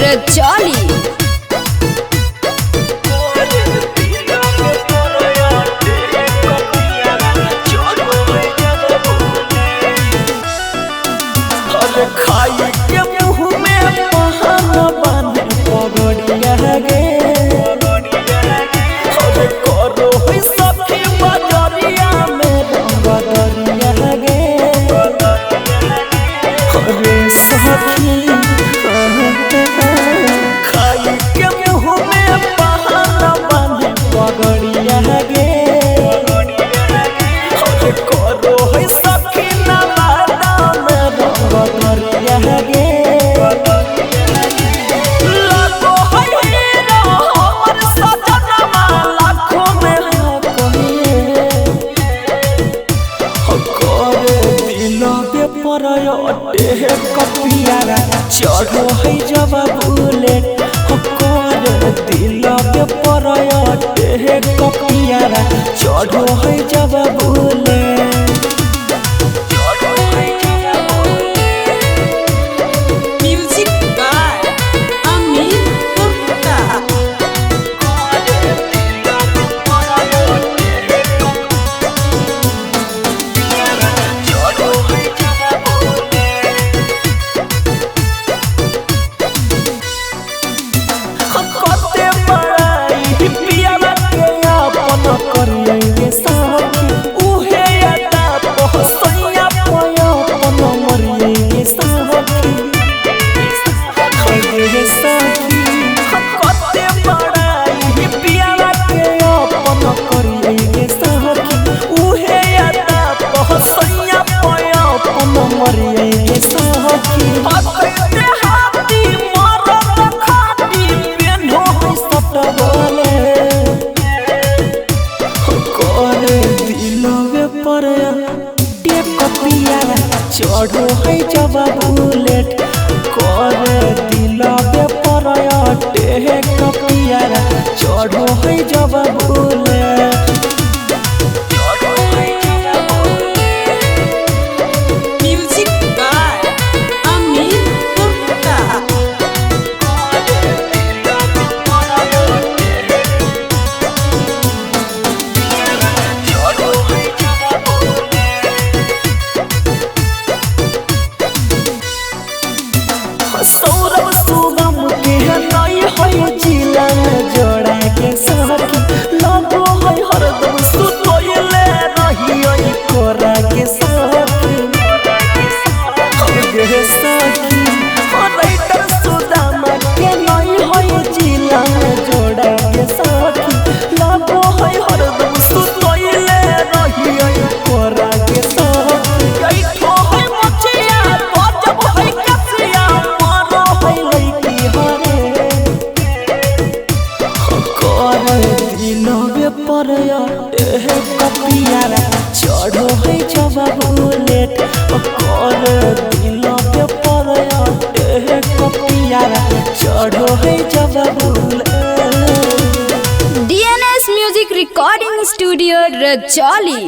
रजौली। खाई के मुँह में पहाड़ बांधे पगड़िया गे अरे करो है सखी बजरिया में रंगदरिया गे अरे सखी खाई के मुँह में पहाड़ बांधे पगड़िया गे अरे करो है सखी नवादा में रंगदरिया गे लाखों है हीरो हमर सजनमा लाखों में हो कहिए करे दिल पे परयटे कपियारा चढ़ो है जब बुलेट करे दिल पे परयटे कपियारा चढ़ो है जब bullet music by Amit Gupta. कते बड़ाई पियावा के अपन करिए सखी उहे यादा पहसैया पयो अपन मरिए सखी गे सखी कते बड़ाई पियावा के अपन करिए सखी उहे यादा पहसैया पयो अपन मरिए सखी अते हाथी मरत खाती पेन्हो है सटबले करे दिलवे पर कपियारा चढ़ो है जब बुलेट करे दिलवे पर कपियारा चढ़ो है जब bullet music by Amit Gupta. Saurabh Sugam के नई है जिला जोड़ा के सखी लगो है हरदम सुतोइले रही कोरा के सखी गे सखी राइटर सुदामा के नई है जिला जोड़ा के सखी लगो है हरदम सुतोइले रही कोरा के सखी ऐठो है मचिया गजब है कसिया मारो है लइकी हरे करे दिलवे पर कपियारा चढ़ो है जब बुलेट करे दिलवे पर कपियारा चढ़ो है जब bullet. DNS music recording studio Rajauli.